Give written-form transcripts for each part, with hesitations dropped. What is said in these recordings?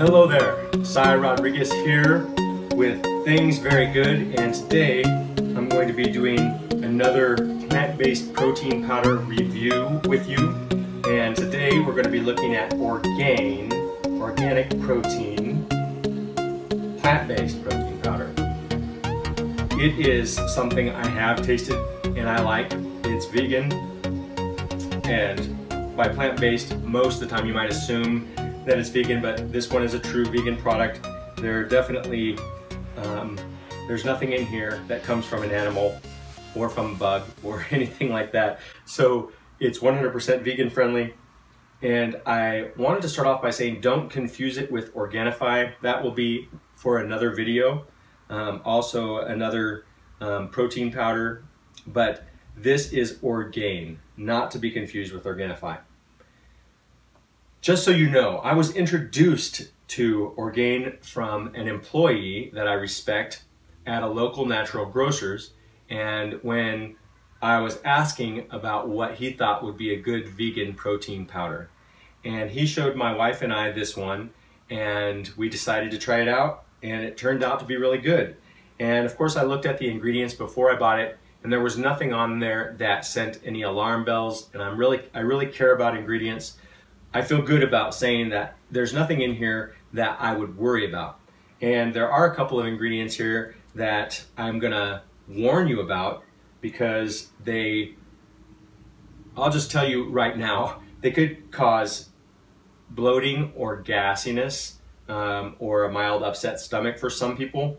Hello there, Cy Rodriguez here with Things Very Good, and today I'm going to be doing another plant-based protein powder review with you. And today we're going to be looking at Orgain Organic Protein Plant-Based Protein Powder. It is something I have tasted and I like. It's vegan, and by plant-based, most of the time you might assume that it's vegan, but this one is a true vegan product. There definitely, there's nothing in here that comes from an animal or from a bug or anything like that. So it's 100% vegan friendly. And I wanted to start off by saying don't confuse it with Organifi. That will be for another video. Also another protein powder, but this is Orgain, not to be confused with Organifi. Just so you know, I was introduced to Orgain from an employee that I respect at a local natural grocer's, and when I was asking about what he thought would be a good vegan protein powder, and he showed my wife and I this one, and we decided to try it out, and it turned out to be really good. And of course I looked at the ingredients before I bought it, and there was nothing on there that sent any alarm bells, and I really care about ingredients. I feel good about saying that there's nothing in here that I would worry about. And there are a couple of ingredients here that I'm gonna warn you about because I'll just tell you right now, they could cause bloating or gassiness or a mild upset stomach for some people.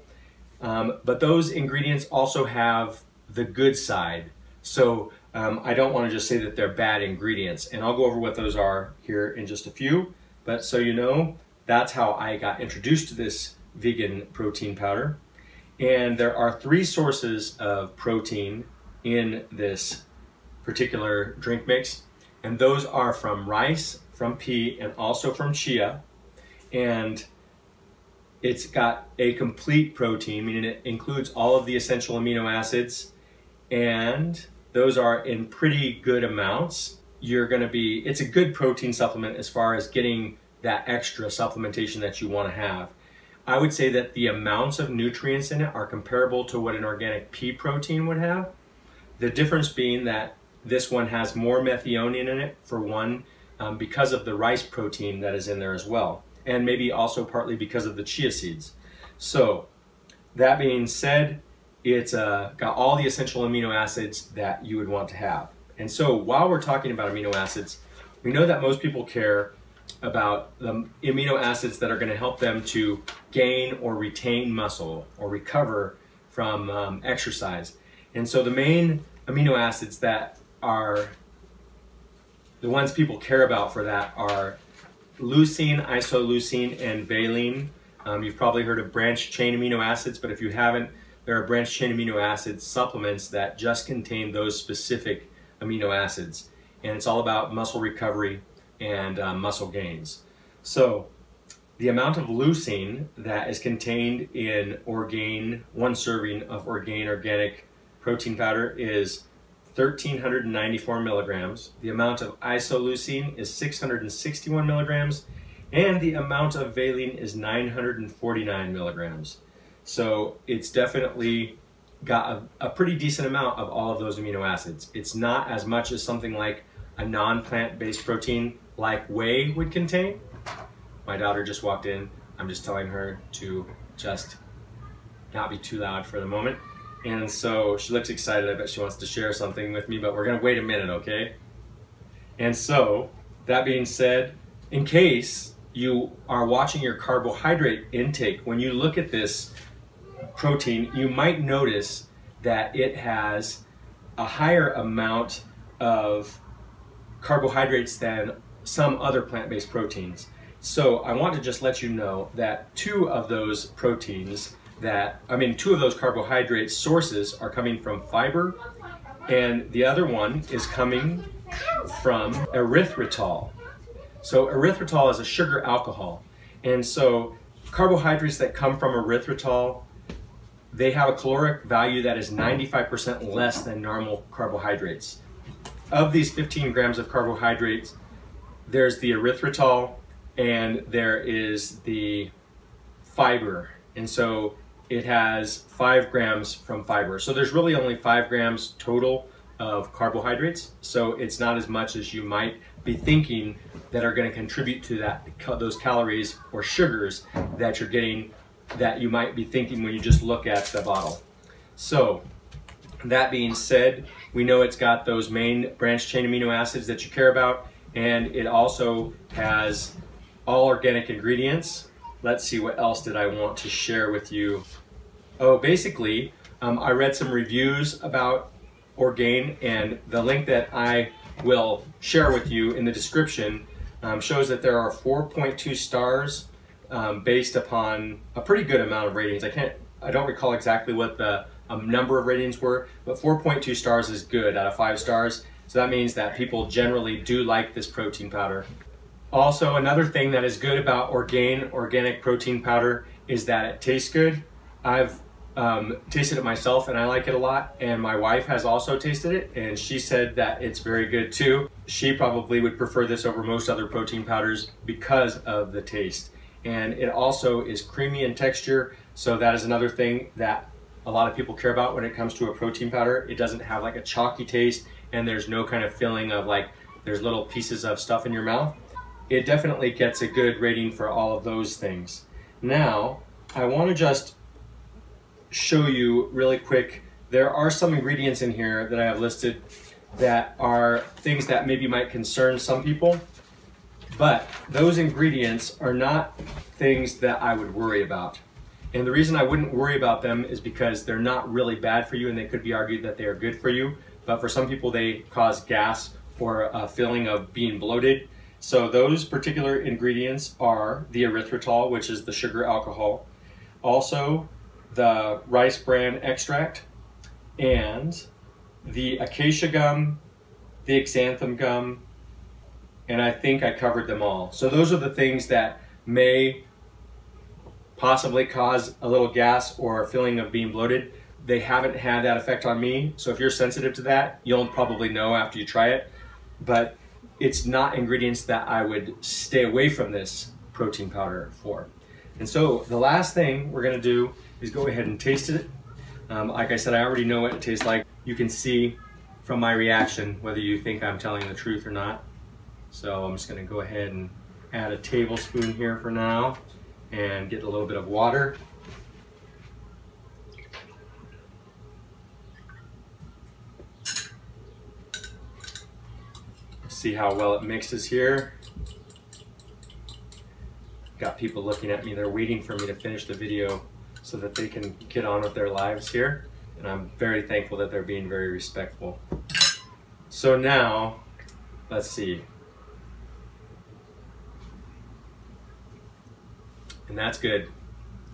But those ingredients also have the good side. So I don't want to just say that they're bad ingredients, and I'll go over what those are here in just a few, but so you know, that's how I got introduced to this vegan protein powder. And there are 3 sources of protein in this particular drink mix, and those are from rice, from pea, and also from chia. And it's got a complete protein, meaning it includes all of the essential amino acids, and those are in pretty good amounts. It's a good protein supplement as far as getting that extra supplementation that you want to have. I would say that the amounts of nutrients in it are comparable to what an organic pea protein would have. The difference being that this one has more methionine in it, for one, because of the rice protein that is in there as well, and maybe also partly because of the chia seeds. So that being said, it's got all the essential amino acids that you would want to have. And so while we're talking about amino acids, we know that most people care about the amino acids that are going to help them to gain or retain muscle or recover from exercise. And so the main amino acids that are the ones people care about for that are leucine, isoleucine, and valine. You've probably heard of branched chain amino acids, but if you haven't, there are branched chain amino acid supplements that just contain those specific amino acids. And it's all about muscle recovery and muscle gains. So the amount of leucine that is contained in Orgain, 1 serving of Orgain Organic Protein Powder, is 1,394 milligrams. The amount of isoleucine is 661 milligrams. And the amount of valine is 949 milligrams. So it's definitely got a pretty decent amount of all of those amino acids. It's not as much as something like a non-plant-based protein like whey would contain. My daughter just walked in. I'm just telling her to just not be too loud for the moment. And so she looks excited. I bet she wants to share something with me, but we're gonna wait a minute, okay? And so, that being said, in case you are watching your carbohydrate intake, when you look at this protein, you might notice that it has a higher amount of carbohydrates than some other plant-based proteins. So I want to just let you know that 2 of those carbohydrate sources are coming from fiber, and the other one is coming from erythritol. So erythritol is a sugar alcohol, and so carbohydrates that come from erythritol, they have a caloric value that is 95% less than normal carbohydrates. Of these 15 grams of carbohydrates, there's the erythritol, and there is the fiber. And so it has 5 grams from fiber. So there's really only 5 grams total of carbohydrates. So it's not as much as you might be thinking that are going to contribute to those calories or sugars that you're getting, that you might be thinking when you just look at the bottle. So that being said, we know it's got those main branched chain amino acids that you care about, and it also has all organic ingredients. Let's see, what else did I want to share with you? Oh, basically, I read some reviews about Orgain, and the link that I will share with you in the description shows that there are 4.2 stars based upon a pretty good amount of ratings. I don't recall exactly what the number of ratings were, but 4.2 stars is good out of 5 stars. So that means that people generally do like this protein powder. Also, another thing that is good about Orgain Organic Protein Powder is that it tastes good. I've tasted it myself and I like it a lot, and my wife has also tasted it and she said that it's very good too. She probably would prefer this over most other protein powders because of the taste. And it also is creamy in texture, so that is another thing that a lot of people care about when it comes to a protein powder. It doesn't have like a chalky taste, and there's no kind of feeling of like there's little pieces of stuff in your mouth. It definitely gets a good rating for all of those things. Now, I want to just show you really quick, there are some ingredients in here that I have listed that are things that maybe might concern some people, but those ingredients are not things that I would worry about. And the reason I wouldn't worry about them is because they're not really bad for you, and they could be argued that they are good for you, but for some people they cause gas or a feeling of being bloated. So those particular ingredients are the erythritol, which is the sugar alcohol, also the rice bran extract, and the acacia gum, the xanthan gum, and I think I covered them all. So those are the things that may possibly cause a little gas or a feeling of being bloated. They haven't had that effect on me, so if you're sensitive to that, you'll probably know after you try it, but it's not ingredients that I would stay away from this protein powder for. And so the last thing we're gonna do is go ahead and taste it. Like I said, I already know what it tastes like. You can see from my reaction whether you think I'm telling the truth or not. So I'm just gonna go ahead and add a tablespoon here for now and get a little bit of water. See how well it mixes here. Got people looking at me, they're waiting for me to finish the video so that they can get on with their lives here. And I'm very thankful that they're being very respectful. So now, let's see. And that's good.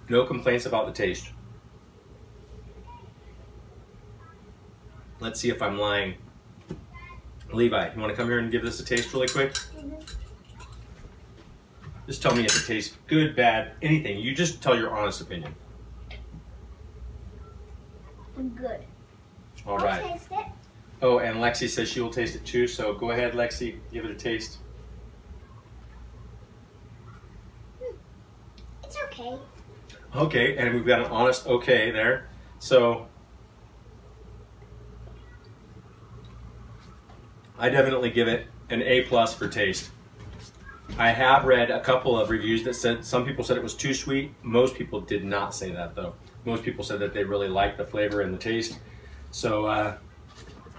No complaints about the taste. Let's see if I'm lying. Levi, you want to come here and give this a taste really quick? Mm-hmm. Just tell me if it tastes good, bad, anything. You just tell your honest opinion. Good. All right. I'll taste it. Oh, and Lexi says she will taste it too, so go ahead, Lexi, give it a taste. It's okay. Okay, and we've got an honest okay there. So I definitely give it an A+ for taste. I have read a couple of reviews that said, some people said it was too sweet. Most people did not say that though. Most people said that they really liked the flavor and the taste. So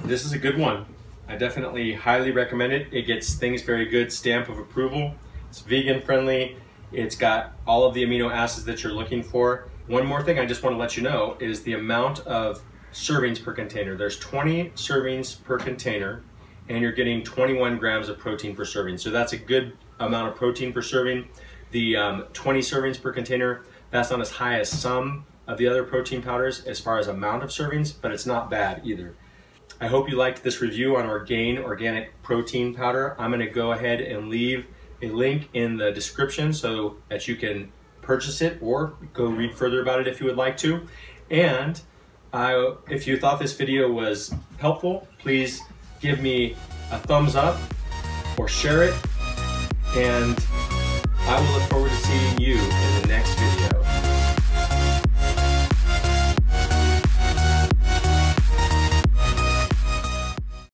this is a good one. I definitely highly recommend it. It gets things very good, stamp of approval. It's vegan friendly. It's got all of the amino acids that you're looking for. One more thing I just want to let you know is the amount of servings per container. There's 20 servings per container, and you're getting 21 grams of protein per serving. So that's a good amount of protein per serving. The 20 servings per container, that's not as high as some of the other protein powders as far as amount of servings, but it's not bad either. I hope you liked this review on Orgain Organic Protein Powder. I'm gonna go ahead and leave a link in the description so that you can purchase it or go read further about it if you would like to. And if you thought this video was helpful, please give me a thumbs up or share it. And I will look forward to seeing you in the next video.